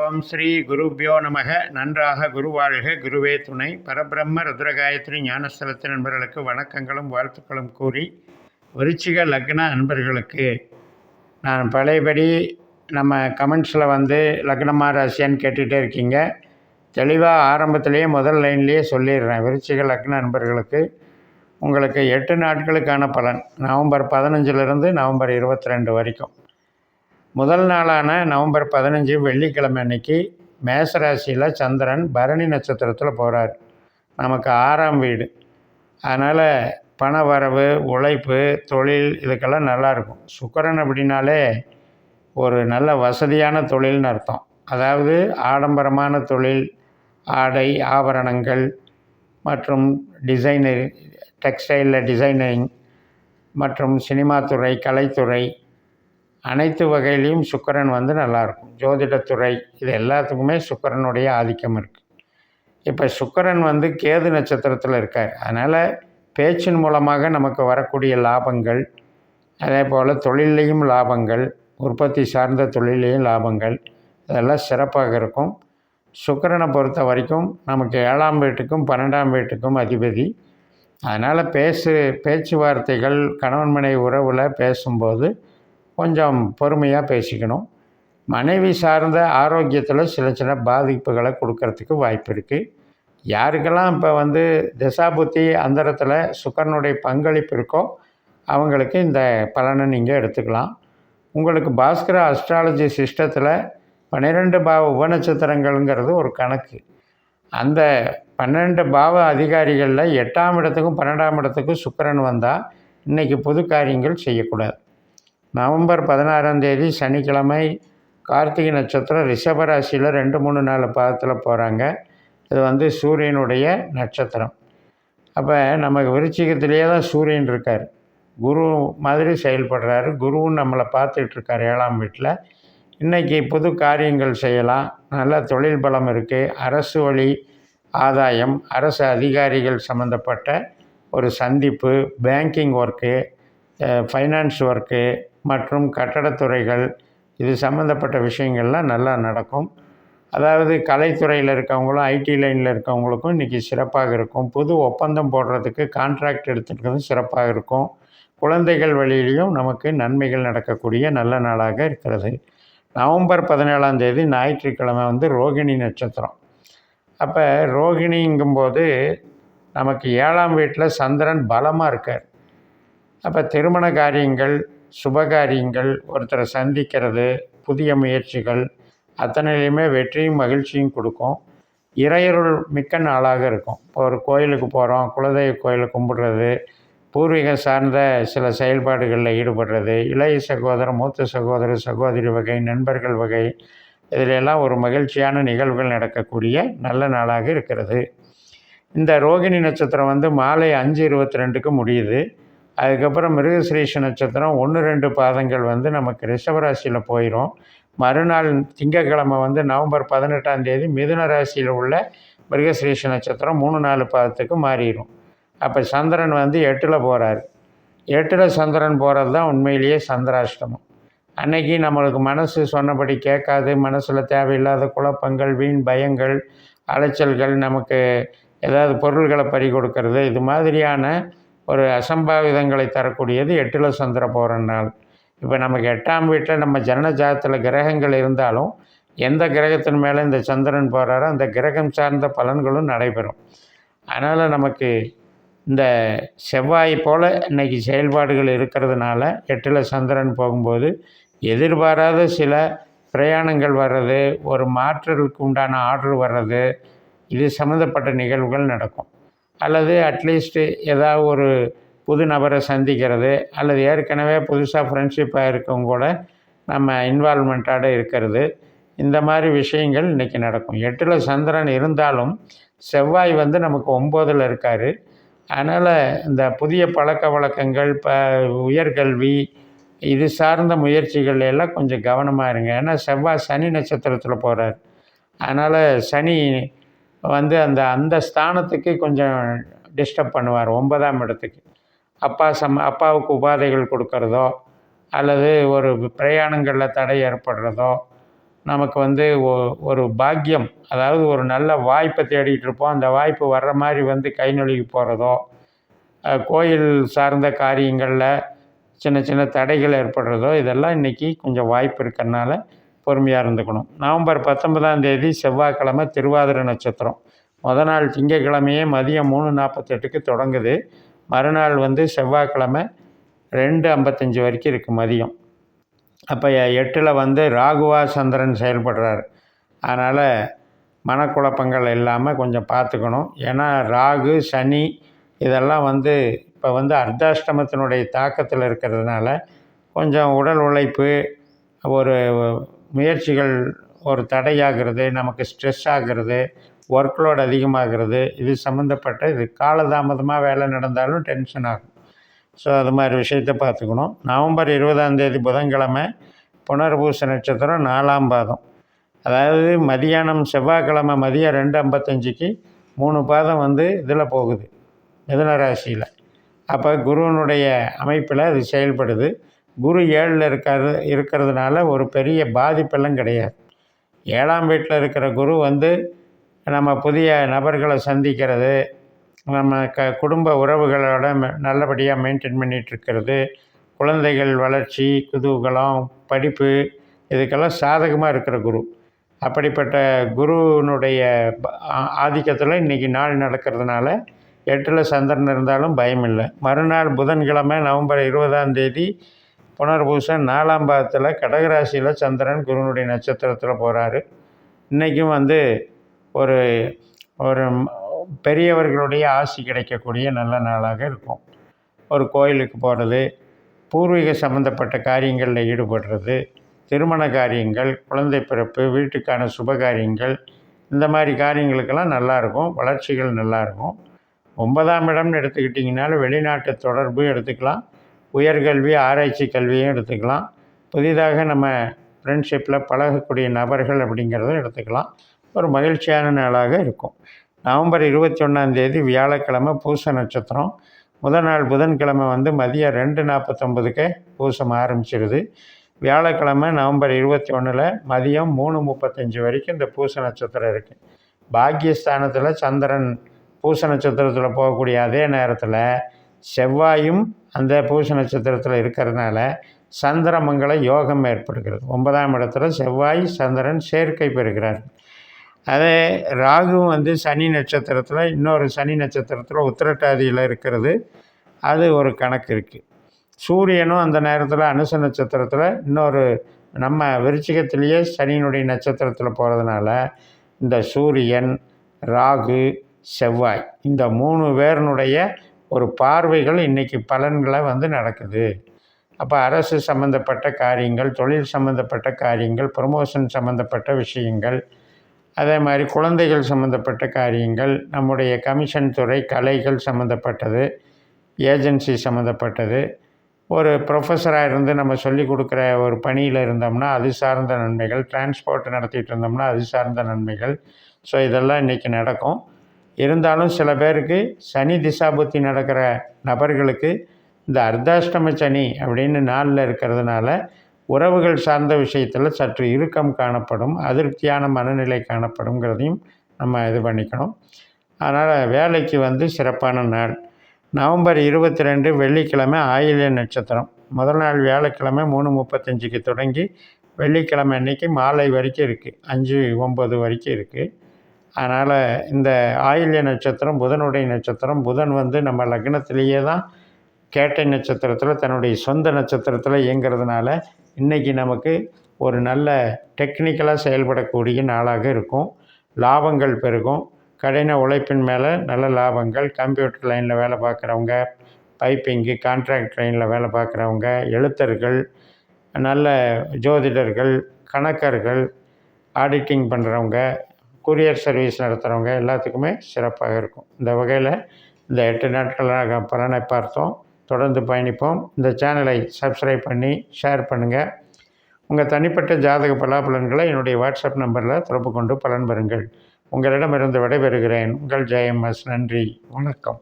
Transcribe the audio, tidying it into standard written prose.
ஓம் ஸ்ரீ குருபியோ நமக. நன்றாக குருவாழ்க, குருவே துணை. பரபிரம்ம ருத்ரகாயத்ரி ஞானஸ்தலத்து நண்பர்களுக்கு வணக்கங்களும் வாழ்த்துக்களும் கூறி, விருச்சிக லக்ன நண்பர்களுக்கு நான் பழையபடி நம்ம கமெண்ட்ஸில் லக்னமாக ராசியான்னு கேட்டுகிட்டே இருக்கீங்க. தெளிவாக ஆரம்பத்திலேயே முதல் லைன்லேயே சொல்லிடுறேன். விருச்சிக லக்ன நண்பர்களுக்கு உங்களுக்கு 8 நாட்களுக்கான பலன் நவம்பர் 15லிருந்து நவம்பர் 22 வரைக்கும். முதல் நாளான நவம்பர் 15 வெள்ளிக்கிழமை அன்னைக்கு மேசராசியில் சந்திரன் பரணி நட்சத்திரத்தில் போகிறார். நமக்கு 6ஆம் வீடு. அதனால் பண வரவு, உழைப்பு, தொழில் இதுக்கெல்லாம் நல்லாயிருக்கும். சுக்கிரன் அப்படின்னாலே ஒரு நல்ல வசதியான தொழில்னு அர்த்தம். அதாவது ஆடம்பரமான தொழில், ஆடை ஆபரணங்கள் மற்றும் டிசைனர், டெக்ஸ்டைலில் டிசைனிங் மற்றும் சினிமாத்துறை, கலைத்துறை, அனைத்து வகையிலையும் சுக்கிரன் நல்லாயிருக்கும். ஜோதிடத்துறை, இது எல்லாத்துக்குமே சுக்கிரனுடைய ஆதிக்கம் இருக்குது. இப்போ சுக்கிரன் கேது நட்சத்திரத்தில் இருக்கார். அதனால் பேச்சின் மூலமாக நமக்கு வரக்கூடிய லாபங்கள், அதே போல் தொழிலையும் லாபங்கள், உற்பத்தி சார்ந்த தொழிலையும் லாபங்கள், இதெல்லாம் சிறப்பாக இருக்கும். சுக்கிரனை பொறுத்த வரைக்கும் நமக்கு 7ஆம் வீட்டுக்கும் 12ஆம் வீட்டுக்கும் அதிபதி. அதனால் பேச்சுவார்த்தைகள் கணவன் மனைவி உறவில் பேசும்போது கொஞ்சம் பொறுமையாக பேசிக்கணும். மனைவி சார்ந்த ஆரோக்கியத்தில் சில சில பாதிப்புகளை கொடுக்கறதுக்கு வாய்ப்பு இருக்குது. யாருக்கெல்லாம் இப்போ திசாபுத்தி அந்தரத்தில் சுக்கிரனுடைய பங்களிப்பு இருக்கோ அவங்களுக்கு இந்த பலனை நீங்கள் எடுத்துக்கலாம். உங்களுக்கு பாஸ்கர அஸ்ட்ராலஜி சிஸ்டத்தில் 12 பாவ உபநட்சத்திரங்கள்ங்கிறது ஒரு கணக்கு. அந்த 12 பாவ அதிகாரிகளில் 8ஆம் இடத்துக்கும் 12ஆம் இடத்துக்கும் சுக்கிரன் வந்தால் இன்றைக்கி பொது காரியங்கள் செய்யக்கூடாது. நவம்பர் 16ஆம் தேதி சனிக்கிழமை கார்த்திகை நட்சத்திரம் ரிஷபராசியில் 2, 3, 4 பாதத்தில் போகிறாங்க. இது சூரியனுடைய நட்சத்திரம். அப்போ நமக்கு விருச்சிகத்திலேயே தான் சூரியன் இருக்கார். குரு மாதிரி செயல்படுறாரு. குருவும் நம்மளை பார்த்துட்ருக்கார் 7ஆம் வீட்டில். இன்றைக்கி புது காரியங்கள் செய்யலாம். நல்ல தொழில் பலம் இருக்குது. அரசு வழி ஆதாயம், அரசு அதிகாரிகள் சம்மந்தப்பட்ட ஒரு சந்திப்பு, பேங்கிங் ஒர்க்கு, ஃபைனான்ஸ் ஒர்க்கு மற்றும் கட்டடத்துறைகள், இது சம்மந்தப்பட்ட விஷயங்கள்லாம் நல்லா நடக்கும். அதாவது கலைத்துறையில் இருக்கவங்களும் ஐடி லைனில் இருக்கவங்களுக்கும் இன்றைக்கி சிறப்பாக இருக்கும். புது ஒப்பந்தம் போடுறதுக்கு கான்ட்ராக்ட் எடுத்துக்கிறதும் சிறப்பாக இருக்கும். குழந்தைகள் வழியிலையும் நமக்கு நன்மைகள் நடக்கக்கூடிய நல்ல நாளாக இருக்கிறது. நவம்பர் 17ஆம் தேதி ஞாயிற்றுக்கிழமை ரோகிணி நட்சத்திரம். அப்போ ரோகிணிங்கும்போது நமக்கு 7ஆம் வீட்டில் சந்திரன் பலமாக இருக்கார். அப்போ திருமண காரியங்கள், சுபகாரியங்கள், ஒருத்தரை சந்திக்கிறது, புதிய முயற்சிகள் அத்தனையிலையுமே வெற்றியும் மகிழ்ச்சியும் கொடுக்கும். இறையருள் மிக்க நாளாக இருக்கும். இப்போ ஒரு கோயிலுக்கு போகிறோம், குலதெய்வ கோயிலை கும்பிடுறது, பூர்வீக சார்ந்த சில செயல்பாடுகளில் ஈடுபடுறது, இளைய சகோதரர், மூத்த சகோதரர், சகோதரி வகை, நண்பர்கள் வகை, இதிலெல்லாம் ஒரு மகிழ்ச்சியான நிகழ்வுகள் நடக்கக்கூடிய நல்ல நாளாக இருக்கிறது. இந்த ரோகிணி நட்சத்திரம் மாலை 5:22க்கு முடியுது. அதுக்கப்புறம் மிருகசிரீஷ நட்சத்திரம் 1, 2 பாதங்கள் நமக்கு ரிஷபராசியில் போயிடும். மறுநாள் திங்கக்கிழமை நவம்பர் 18ஆம் தேதி மிதுன ராசியில் உள்ள மிருகசிரீஷ நட்சத்திரம் 3, 4 பாதத்துக்கு மாறிடும். அப்போ சந்திரன் 8ல் போகிறார். 8ல் சந்திரன் போகிறது தான் உண்மையிலேயே சந்திராஷ்டமம். அன்னைக்கு நம்மளுக்கு மனசு சொன்னபடி கேட்காது. மனசில் தேவையில்லாத குழப்பங்கள், வீண் பயங்கள், அலைச்சல்கள், நமக்கு ஏதாவது பொருள்களை பறி கொடுக்கறது, இது மாதிரியான ஒரு அசம்பாவிதங்களை தரக்கூடியது 8ல் சந்திரன் போகிற நாள். இப்போ நமக்கு 8ஆம் வீட்டில் நம்ம ஜனன ஜாதகத்தில் கிரகங்கள் இருந்தாலும் எந்த கிரகத்தின் மேலே இந்த சந்திரன் போகிறாரோ அந்த கிரகம் சார்ந்த பலன்களும் நடைபெறும். அதனால் நமக்கு இந்த செவ்வாய் போல் இன்றைக்கி செயல்பாடுகள் இருக்கிறதுனால 8ல் சந்திரன் போகும்போது எதிர்பாராத சில பிரயாணங்கள் வர்றது, ஒரு மாற்றலுக்கு உண்டான ஆர்டர் வர்றது, இது சம்மந்தப்பட்ட நிகழ்வுகள் நடக்கும். அல்லது அட்லீஸ்ட்டு ஏதாவது ஒரு புது நபரை சந்திக்கிறது, அல்லது ஏற்கனவே புதுசாக ஃப்ரெண்ட்ஷிப்பாக இருக்கவங்க கூட நம்ம இன்வால்மெண்ட்டாக இருக்கிறது, இந்த மாதிரி விஷயங்கள் இன்றைக்கி நடக்கும். 8ல் சந்திரன் இருந்தாலும் செவ்வாய் நமக்கு 9ல் இருக்கார். அதனால் இந்த புதிய பழக்க வழக்கங்கள், உயர்கல்வி, இது சார்ந்த முயற்சிகள் எல்லாம் கொஞ்சம் கவனமாக இருங்க. ஏன்னா செவ்வாய் சனி நட்சத்திரத்தில் போகிறார். அதனால் சனி அந்த ஸ்தானத்துக்கு கொஞ்சம் டிஸ்டர்ப் பண்ணுவார். 9ஆம் இடத்துக்கு அப்பாவுக்கு உபாதைகள் கொடுக்கறதோ, அல்லது ஒரு பிரயாணங்களில் தடை ஏற்படுறதோ, நமக்கு வந்து ஒரு பாக்கியம், அதாவது ஒரு நல்ல வாய்ப்பை தேடிகிட்டு இருப்போம். அந்த வாய்ப்பு வர்ற மாதிரி வந்து கை நழுவி போகிறதோ, கோயில் சார்ந்த காரியங்களில் சின்ன சின்ன தடைகள் ஏற்படுறதோ, இதெல்லாம் இன்றைக்கி கொஞ்சம் வாய்ப்பு இருக்கிறனால பொறுமையாக இருந்துக்கணும். நவம்பர் 19ஆம் தேதி செவ்வாய்க்கிழமை திருவாதிரை நட்சத்திரம். மொதல் நாள் திங்கட்கிழமையே மதியம் 3:48க்கு தொடங்குது. மறுநாள் வந்து செவ்வாய்க்கிழமை 2:55 வரைக்கும் இருக்குது மதியம். அப்போ 8ல் வந்து ராகுவா சந்திரன் செயல்படுறார். அதனால் மனக்குழப்பங்கள் இல்லாமல் கொஞ்சம் பார்த்துக்கணும். ஏன்னா ராகு, சனி இதெல்லாம் வந்து இப்போ வந்து அர்த்தாஷ்டமத்தினுடைய தாக்கத்தில் இருக்கிறதுனால கொஞ்சம் உடல் உழைப்பு, ஒரு முயற்சிகள் ஒரு தடையாகிறது, நமக்கு ஸ்ட்ரெஸ் ஆகிறது, ஒர்க் லோட் அதிகமாகிறது. இது சம்மந்தப்பட்ட இது காலதாமதமாக வேலை நடந்தாலும் டென்ஷன் ஆகும். ஸோ அது மாதிரி விஷயத்தை பார்த்துக்கணும். நவம்பர் 20ஆம் தேதி புதன்கிழமை புனர்பூச நட்சத்திரம் 4ஆம் பாதம். அதாவது மதியானம் செவ்வாய்க்கிழமை மதியம் 2:55க்கு 3 பாதம் வந்து இதில் போகுது, மிதுன ராசியில். அப்போ குருவனுடைய அமைப்பில் அது செயல்படுது. குரு 7ல் இருக்கிறதுனால ஒரு பெரிய பாதிப்பெல்லாம் கிடையாது. 7ஆம் வீட்டில் இருக்கிற குரு வந்து நம்ம புதிய நபர்களை சந்திக்கிறது, நம்ம குடும்ப உறவுகளோட நல்லபடியாக மெயின்டைன் பண்ணிகிட்ருக்கிறது, குழந்தைகள் வளர்ச்சி, குதூகலம், படிப்பு, இதுக்கெல்லாம் சாதகமாக இருக்கிற குரு. அப்படிப்பட்ட குருவினுடைய ஆதிக்கத்தில் இன்றைக்கி நாள் நடக்கிறதுனால 8ல் சந்திரன் இருந்தாலும் பயம் இல்லை. மறுநாள் புதன்கிழமை நவம்பர் 20ஆம் தேதி புனர்பூசம் 4ஆம் பாதத்தில் கடகராசியில் சந்திரன் குருனுடைய நட்சத்திரத்தில் போகிறாரு. இன்றைக்கும் வந்து ஒரு ஒரு பெரியவர்களுடைய ஆசி கிடைக்கக்கூடிய நல்ல நாளாக இருக்கும். ஒரு கோயிலுக்கு போகிறது, பூர்வீக சம்பந்தப்பட்ட காரியங்களில் ஈடுபடுறது, திருமண காரியங்கள், குழந்தை பிறப்பு, வீட்டுக்கான சுப காரியங்கள், இந்த மாதிரி காரியங்களுக்கெல்லாம் நல்லாயிருக்கும். வளர்ச்சிகள் நல்லாயிருக்கும். 9ஆம் இடம்னு எடுத்துக்கிட்டிங்கனாலும் வெளிநாட்டு தொடர்பு எடுத்துக்கலாம், உயர்கல்வி ஆராய்ச்சி கல்வியும் எடுத்துக்கலாம், புதிதாக நம்ம ஃப்ரெண்ட்ஷிப்பில் பழகக்கூடிய நபர்கள் அப்படிங்கிறதும் எடுத்துக்கலாம். ஒரு மகிழ்ச்சியான நாளாக இருக்கும். நவம்பர் 21ஆம் தேதி வியாழக்கிழமை பூச நட்சத்திரம். முதல் நாள் புதன்கிழமை வந்து மதியம் 2:49க்கு பூசம் ஆரம்பிச்சிருது. வியாழக்கிழமை நவம்பர் 21ல் மதியம் 3:35 வரைக்கும் இந்த பூச நட்சத்திரம் இருக்குது. பாக்கியஸ்தானத்தில் சந்திரன் பூச நட்சத்திரத்தில் போகக்கூடிய அதே நேரத்தில் செவ்வாயும் அந்த பூச நட்சத்திரத்தில் இருக்கிறதுனால சந்திரமங்கல யோகம் ஏற்படுகிறது. 9ஆம் இடத்துல செவ்வாய் சந்திரன் சேர்க்கை பெறுகிறார். அதே ராகுவும் வந்து சனி நட்சத்திரத்தில், இன்னொரு சனி நட்சத்திரத்தில் உத்திரட்டாதியில் இருக்கிறது. அது ஒரு கணக்கு இருக்குது. சூரியனும் அந்த நேரத்தில் அனுச நட்சத்திரத்தில், இன்னொரு நம்ம விருச்சிகத்திலேயே சனியினுடைய நட்சத்திரத்தில் போகிறதுனால இந்த சூரியன், ராகு, செவ்வாய் இந்த 3 பேருனுடைய ஒரு பார்வைகள் இன்றைக்கி பலன்களை வந்து நடக்குது. அப்போ அரசு சம்மந்தப்பட்ட காரியங்கள், தொழில் சம்மந்தப்பட்ட காரியங்கள், ப்ரமோஷன் சம்மந்தப்பட்ட விஷயங்கள், அதே மாதிரி குழந்தைகள் சம்மந்தப்பட்ட காரியங்கள், நம்முடைய கமிஷன் துறை, கலைகள் சம்மந்தப்பட்டது, ஏஜென்சி சம்மந்தப்பட்டது, ஒரு ப்ரொஃபஸராக இருந்து நம்ம சொல்லிக் கொடுக்குற ஒரு பணியில் இருந்தோம்னா அது சார்ந்த நன்மைகள், டிரான்ஸ்போர்ட் நடத்திட்டு இருந்தோம்னா அது சார்ந்த நன்மைகள். ஸோ இதெல்லாம் இன்றைக்கி நடக்கும். இருந்தாலும் சில பேருக்கு சனி திசாபுத்தி நடக்கிற நபர்களுக்கு இந்த அர்த்தாஷ்டம சனி அப்படின்னு நாளில் இருக்கிறதுனால உறவுகள் சார்ந்த விஷயத்தில் சற்று இறுக்கம் காணப்படும், அதிருப்தியான மனநிலை காணப்படுங்கிறதையும் நம்ம இது பண்ணிக்கணும். அதனால் வேலைக்கு வந்து சிறப்பான நாள். நவம்பர் 22 வெள்ளிக்கிழமை ஆயில்ய நட்சத்திரம். முதல் நாள் வியாழக்கிழமை 3:35க்கு தொடங்கி வெள்ளிக்கிழமை அன்றைக்கி மாலை வரைக்கும் இருக்குது, 5:09 வரைக்கும் இருக்குது. அதனால் இந்த ஆயில்ய நட்சத்திரம் புதனுடைய நட்சத்திரம். புதன் வந்து நம்ம லக்னத்திலேயே தான் கேட்டை நட்சத்திரத்தில் தன்னுடைய சொந்த நட்சத்திரத்தில் இயங்கிறதுனால இன்றைக்கி நமக்கு ஒரு நல்ல டெக்னிக்கலாக செயல்படக்கூடிய நாளாக இருக்கும். லாபங்கள் பெருகும். கடின உழைப்பின் மேலே நல்ல லாபங்கள். கம்ப்யூட்டர் லைனில் வேலை பார்க்குறவங்க, பைப்பிங்கு, கான்ட்ராக்ட் லைனில் வேலை பார்க்குறவங்க, எழுத்தர்கள், நல்ல ஜோதிடர்கள், கணக்கர்கள், ஆடிட்டிங் பண்ணுறவங்க, கொரியர் சர்வீஸ் நடத்துகிறவங்க எல்லாத்துக்குமே சிறப்பாக இருக்கும். இந்த வகையில் இந்த 8 நாட்களாக பலனை பார்த்தோம். தொடர்ந்து பயணிப்போம். இந்த சேனலை சப்ஸ்கிரைப் பண்ணி ஷேர் பண்ணுங்கள். உங்கள் தனிப்பட்ட ஜாதக பலாபலன்களை என்னுடைய வாட்ஸ்அப் நம்பரில் தொடர்பு கொண்டு பலன் பெறுங்கள். உங்களிடமிருந்து விடைபெறுகிறேன். உங்கள் ஜெயம் எஸ். நன்றி, வணக்கம்.